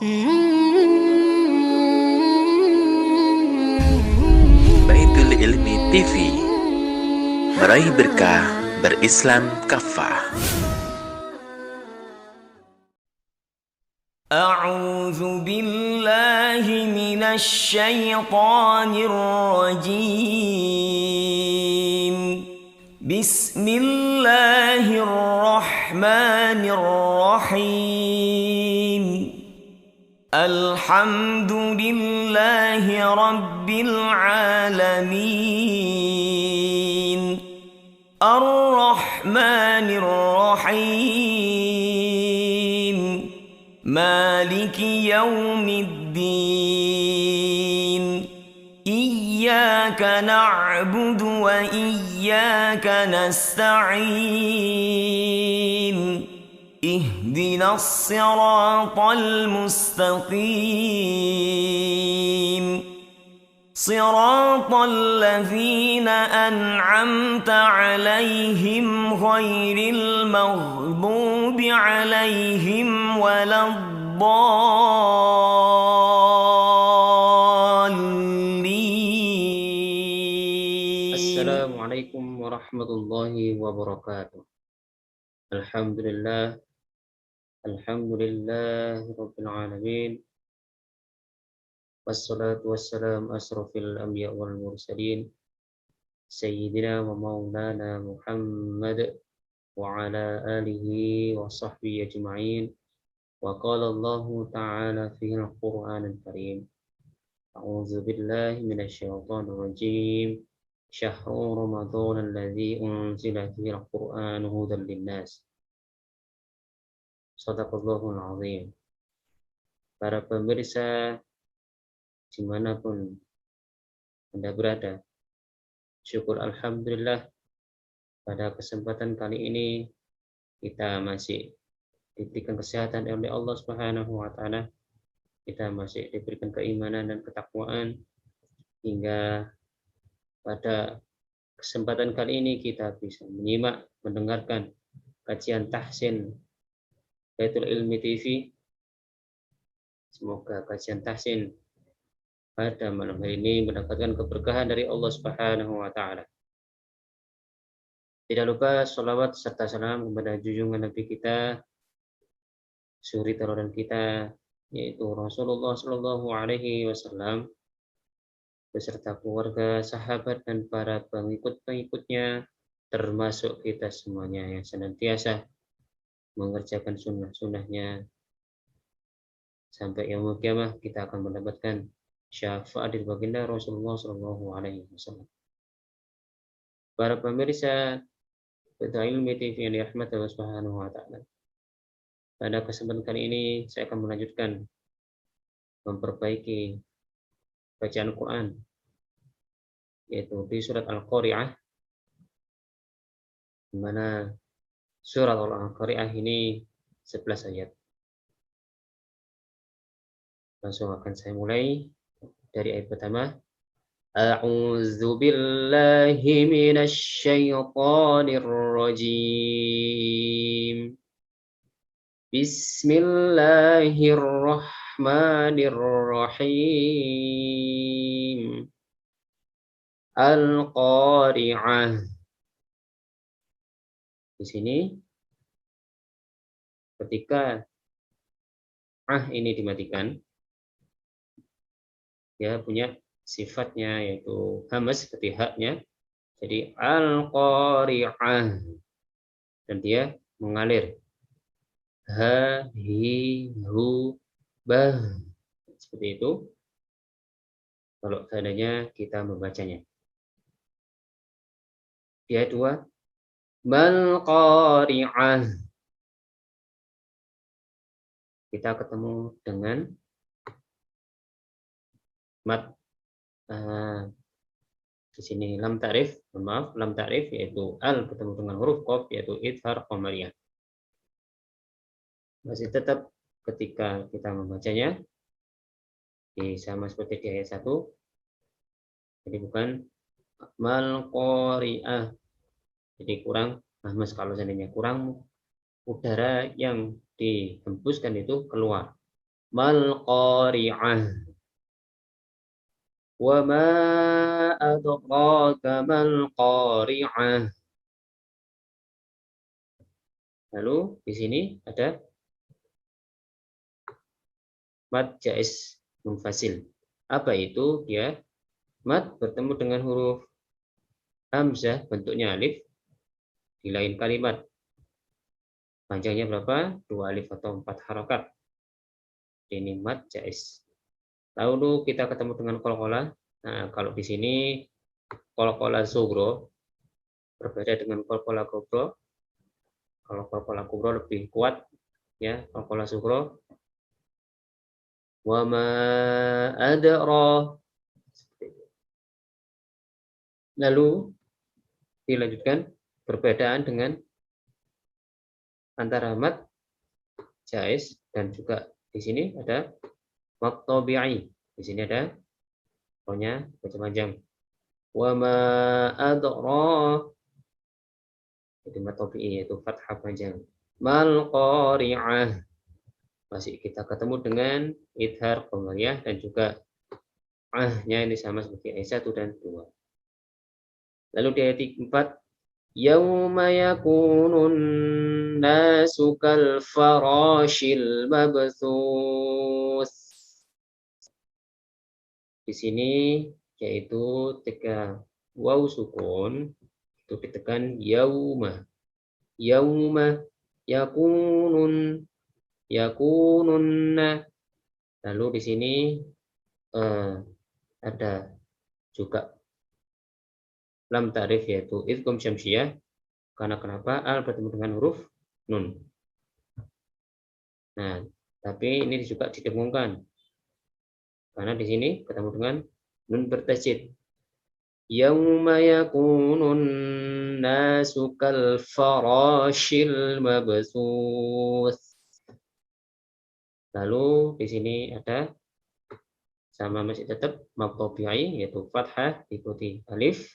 Baitul Ilmi TV, meraih berkah berislam kafah. أعوذ بالله من الشيطان الرجيم بسم الله الرحمن الرحيم الحمد لله رب العالمين الرحمن الرحيم مالك يوم الدين إياك نعبد وإياك نستعين اهدنا الصراط المستقيم صراط الذين أنعمت عليهم غير المغضوب عليهم ولا الضالين. Assalamualaikum warahmatullahi wabarakatuh. Alhamdulillah, rabbil alamin. Wassalatu wassalam asrafil anbiya wal mursalin sayyidina wa maulana Muhammad wa ala alihi wa sahbihi ajma'in. Wa qala Allah ta'ala fihi al-Qur'anil Karim. A'udzu billahi minasy syaithanir rajim. Syahrul Ramadan alladzi unzila fihi al-Qur'anu hudan lin-nas. Shadaqallahul azim. Para pemirsa dimanapun Anda berada, syukur alhamdulillah pada kesempatan kali ini kita masih diberikan kesehatan oleh Allah Subhanahu wa taala. Kita masih diberikan keimanan dan ketakwaan hingga pada kesempatan kali ini kita bisa menyimak, mendengarkan kajian tahsin Baitul Ilmi TV. Semoga kajian tahsin pada malam hari ini mendapatkan keberkahan dari Allah Subhanahu wa taala. Tidak lupa sholawat serta salam kepada junjungan Nabi kita, suri tauladan kita, yaitu Rasulullah Shallallahu Alaihi Wasallam, beserta keluarga, sahabat, dan para pengikut-pengikutnya, termasuk kita semuanya yang senantiasa mengerjakan sunnah-sunnahnya sampai yaumul qiyamah. Kita akan mendapatkan syafaat dari baginda Rasulullah Shallallahu Alaihi Wasallam. Para pemirsa Baitul Ilmi TV yang dirahmati Allah Subhanahu Wa Taala, pada kesempatan kali ini saya akan melanjutkan memperbaiki bacaan Quran, yaitu di surat Al-Qari'ah, di mana surat Al-Qari'ah ini 11 ayat. Langsung akan saya mulai dari ayat pertama. A'udzu billahi minasy syaithanir rajim. Bismillahirrahmanirrahim. Al-Qari'ah. Di sini ketika ini dimatikan, dia punya sifatnya yaitu hamas seperti haknya, jadi al-qari'ah, dan dia mengalir ha hi hu bah, seperti itu kalau seandainya kita membacanya. Dia dua, mal qari'ah, kita ketemu dengan mat. Di sini lam ta'rif, maaf, lam ta'rif yaitu al ketemu dengan huruf qaf yaitu idhar qamariyah. Masih tetap ketika kita membacanya sama seperti di ayat 1. Jadi bukan mal qari'ah. Jadi kurang mas kalau seandainya kurang udara yang dihembuskan itu keluar. Mal qari'ah. Wa ma adraka mal qari'ah. Lalu di sini ada mad jaiz munfasil. Apa itu? Dia mad bertemu dengan huruf hamzah bentuknya alif di lain kalimat. Panjangnya berapa? 2 alif atau 4 harokat. Ini mad jaiz. Lalu kita ketemu dengan qalqalah. Nah, kalau di sini qalqalah sugro berbeda dengan qalqalah kubro. Kalau qalqalah kubro lebih kuat, ya. Qalqalah sugro, wa ma adra. Lalu dilanjutkan perbedaan dengan antara mad jaiz dan juga di sini ada mad tabi'i. Di sini ada rohnya baca panjang. Wa ma adra, itu mad tabi'i yaitu fathah panjang. Mal qari'ah, masih kita ketemu dengan idhar qamariyah dan juga ahnya ini sama seperti ayat 1 dan 2. Lalu di ayat 4, yauma yakunun nasu kal farashil mabthus. Di sini yaitu ketika waw sukun itu ditekan yauma. Yauma yakununna. Lalu di sini ada juga lam ta'rif yaitu idgham syamsiyah. Karena kenapa? Al bertemu dengan huruf nun. Nah, tapi ini juga didengungkan. Karena di sini ketemu dengan nun bertasydid. Yauma yakunun nasu kal farashil mabthus. Lalu di sini ada sama masih tetap mad tabi'i yaitu fathah diikuti alif.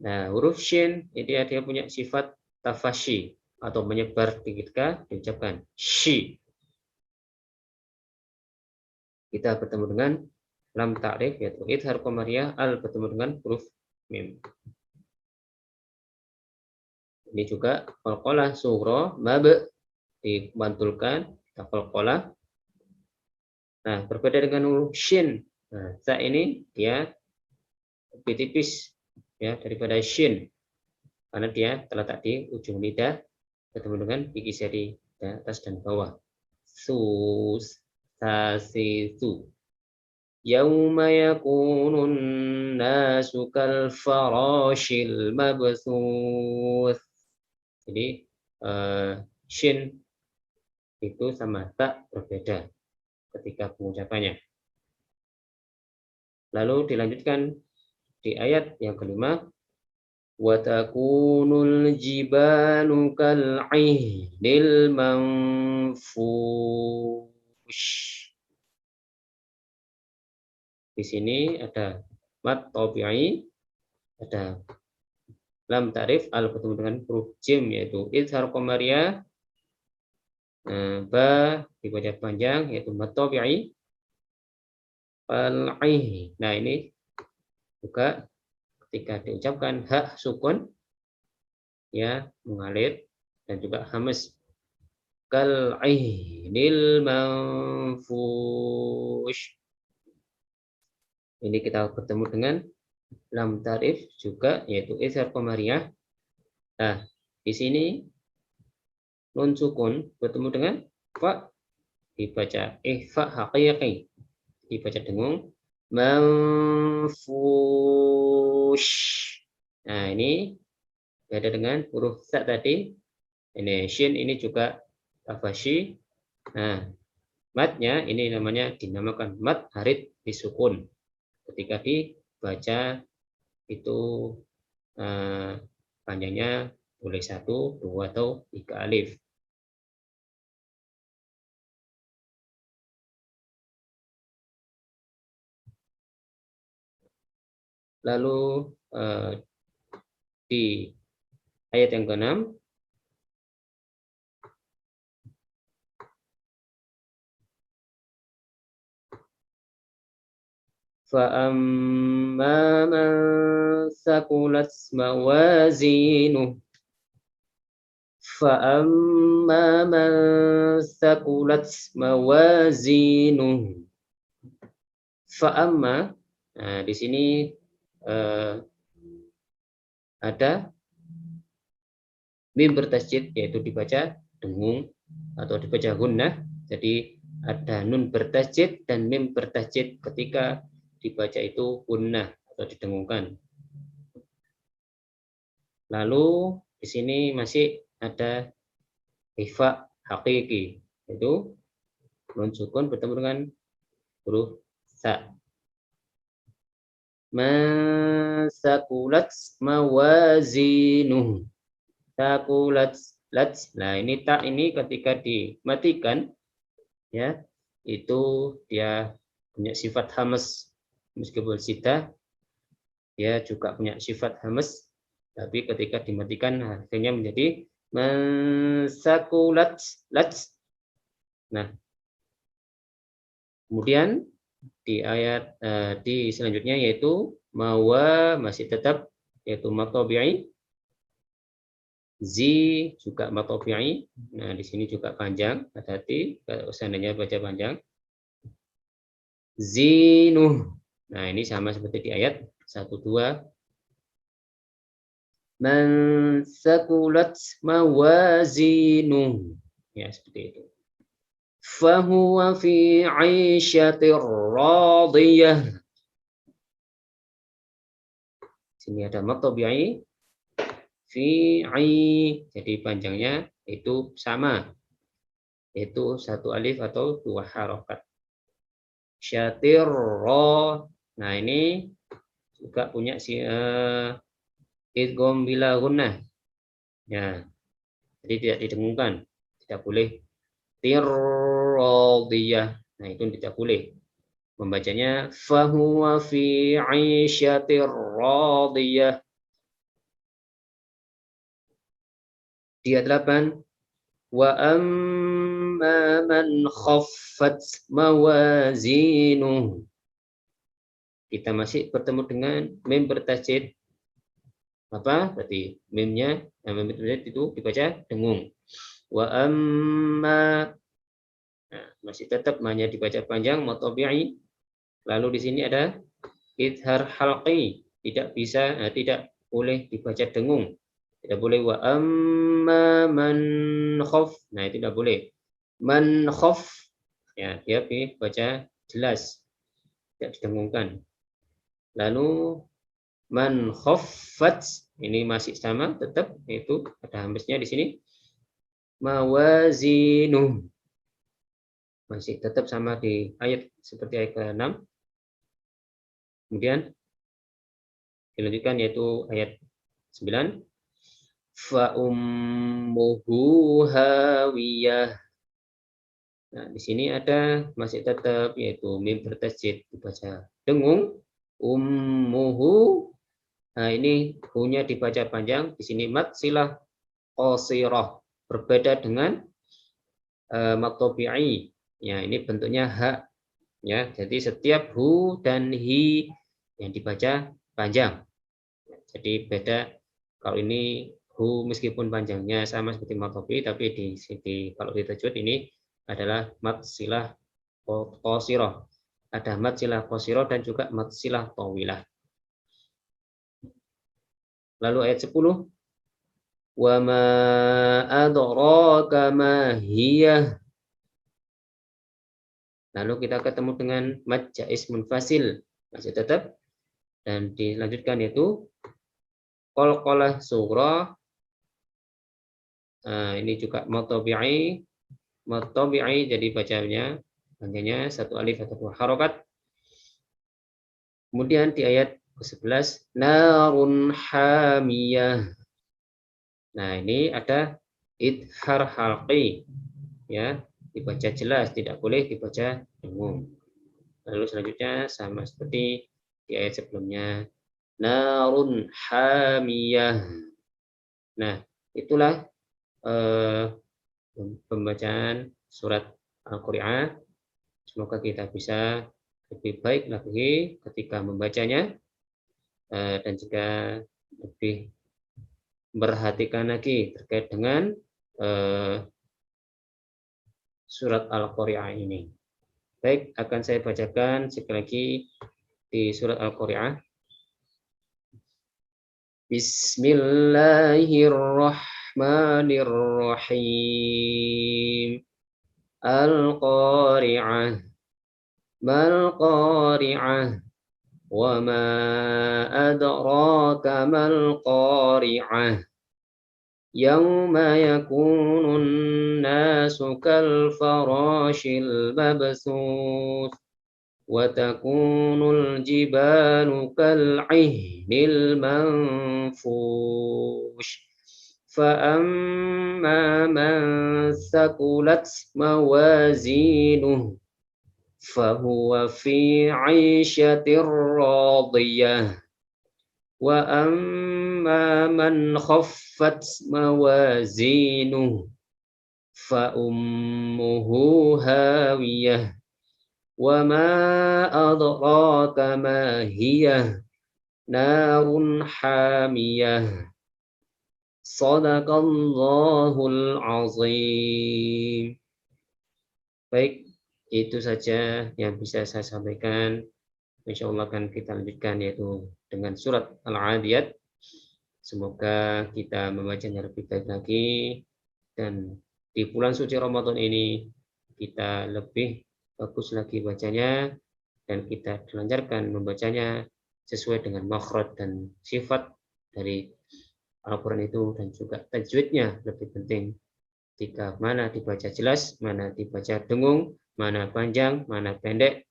Nah, huruf shin ini dia punya sifat tafashi atau menyebar ketika diucapkan shi. Kita bertemu dengan lam ta'rif yaitu idhar qamariyah, al bertemu dengan huruf mim. Ini juga qalqalah sughra mab dibantulkan qalqalah. Nah, berbeda dengan huruf shin. Nah, za ini dia lebih tipis ya daripada shin karena dia terletak di ujung lidah bertemu dengan gigi seri atas dan bawah. Sus tasisu. Yauma yakunun nasu kal farashil mabthus. Jadi shin itu sama tak berbeda ketika pengucapannya. Lalu dilanjutkan di ayat yang kelima, wa takunul jibalu kal'ihnil manfush. Di sini ada mad tabi'i, ada lam ta'rif, al bertemu dengan huruf jim yaitu idhar qamariyah. Ba dibaca panjang yaitu mad tabi'i. Nah, ini juga ketika diucapkan hak sukun ya mengalir dan juga hamas kal'ihnil manfush. Ini kita bertemu dengan lam ta'rif juga yaitu idhar qamariyah. Nah, di sini nun sukun bertemu dengan fa dibaca ihfa haqiqi, dibaca dengung manfush. Nah, ini beda dengan huruf sa tadi. Ini shin ini juga tafashi. Nah, matnya ini namanya dinamakan mat harid disukun. Ketika dibaca itu panjangnya boleh 1, 2 atau 3 alif. Lalu di ayat yang ke-6, فأما من ثقلت موازينه فأما من ثقلت موازينه فأما, nah, di sini ada mim bertasjid, yaitu dibaca dengung atau dibaca gunnah. Jadi ada nun bertasjid dan mim bertasjid ketika dibaca itu gunnah atau didengungkan. Lalu di sini masih ada ifa hakiki, yaitu nun sukun bertemu dengan huruf sa. Masakulat mawazinuh. Sakulat lat. Nah, ini tak ini ketika dimatikan ya, itu dia punya sifat hamas. Meskipun sita dia juga punya sifat hamas, tapi ketika dimatikan akhirnya menjadi masakulat lat. Nah, kemudian di ayat di selanjutnya yaitu mawa masih tetap yaitu matobi'i, zi juga matobi'i. Nah, di sini juga panjang, hati-hati kalau seandainya baca panjang. Zinuh. Nah, ini sama seperti di ayat 1-2. Man sakulat mawazinuh. Ya, seperti itu. Fahuwa fi 'aisyatir radiyah. Sini ada matobi'i fi jadi panjangnya itu sama, yaitu satu alif atau dua harokat. Syatir ro, nah ini juga punya si idgham bila gunnah ya, jadi tidak didengungkan, tidak boleh tirradiyah, nah itu tidak boleh membacanya fahuwa fi 'aisyatir radiyah. Dia 8 wa amma man khaffat mawazinuh. Kita masih bertemu dengan mim bertasjid. Apa? Berarti mimnya mim bertasjid itu dibaca dengung. Wa amma, nah, masih tetap hanya dibaca panjang matobi'i. Lalu di sini ada idhar halqi, tidak bisa tidak boleh dibaca dengung. Tidak boleh wa amma man khaf. Nah, itu tidak boleh. Man khaf. Ya, dia baca jelas. Tidak didengungkan. Lalu man khaffat, ini masih sama tetap, yaitu ada hambasnya di sini. Mawazinuh. Masih tetap sama di ayat seperti ayat ke-6. Kemudian dilanjutkan yaitu ayat 9. Fa ummuhu hawiyah. Nah, di sini ada masih tetap yaitu mim bertasjid dibaca dengung. Ummuhu. Nah, ini hunya dibaca panjang. Di sini mat silah qasirah. Berbeda dengan matobi'i. Ya, ini bentuknya ha. Ya, jadi setiap hu dan hi yang dibaca panjang. Jadi beda kalau ini hu meskipun panjangnya sama seperti matobi, tapi di sini kalau di tajwid ini adalah mat silah qasirah. Ada mat silah qasirah dan juga mat silah tawilah. Lalu ayat 10. Wa ma adraka ma hiya. Lalu kita ketemu dengan mad jaiz munfasil masih tetap, dan dilanjutkan yaitu qalqalah sughra. Ini juga matobi'i jadi bacanya panjangnya satu alif atau dua harokat. Kemudian di ayat ke-11 narun hamiyah. Nah, ini ada idhar halqi ya, dibaca jelas, tidak boleh dibaca dengung. Lalu selanjutnya sama seperti di ayat sebelumnya narun hamiyah. Nah, itulah pembacaan surat Al-Qari'ah. Semoga kita bisa lebih baik lagi ketika membacanya, dan juga lebih memperhatikan lagi terkait dengan surat Al-Qari'ah ini. Baik, akan saya bacakan sekali lagi di surat Al-Qari'ah. Bismillahirrahmanirrahim. Al-Qari'ah. Mal Qari'ah. Wa ma adraka mal Qari'ah. Yawma yakunun nasu kal farashil mabsuth. وتكون الجبال كالعهن المنفوش فأما من ثقلت موازينه فهو في عيشة راضية وأما من خفت موازينه فأمه هاوية وما أدراك ما هي نار حامية صدق Allahul Azim. Baik, itu saja yang bisa saya sampaikan. Insya Allah akan kita lanjutkan yaitu dengan surat Al-Adiyat. Semoga kita membacanya lebih baik lagi dan di bulan suci Ramadan ini kita lebih bagus lagi bacanya dan kita dilancarkan membacanya sesuai dengan makhraj dan sifat dari Al-Quran itu dan juga tajwidnya lebih penting. Jika mana dibaca jelas, mana dibaca dengung, mana panjang, mana pendek,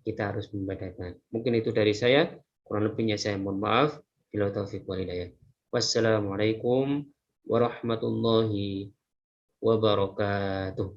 kita harus membedakan. Mungkin itu dari saya, kurang lebihnya saya mohon maaf. Bila taufiq wal hidayah. Wassalamualaikum warahmatullahi wabarakatuh.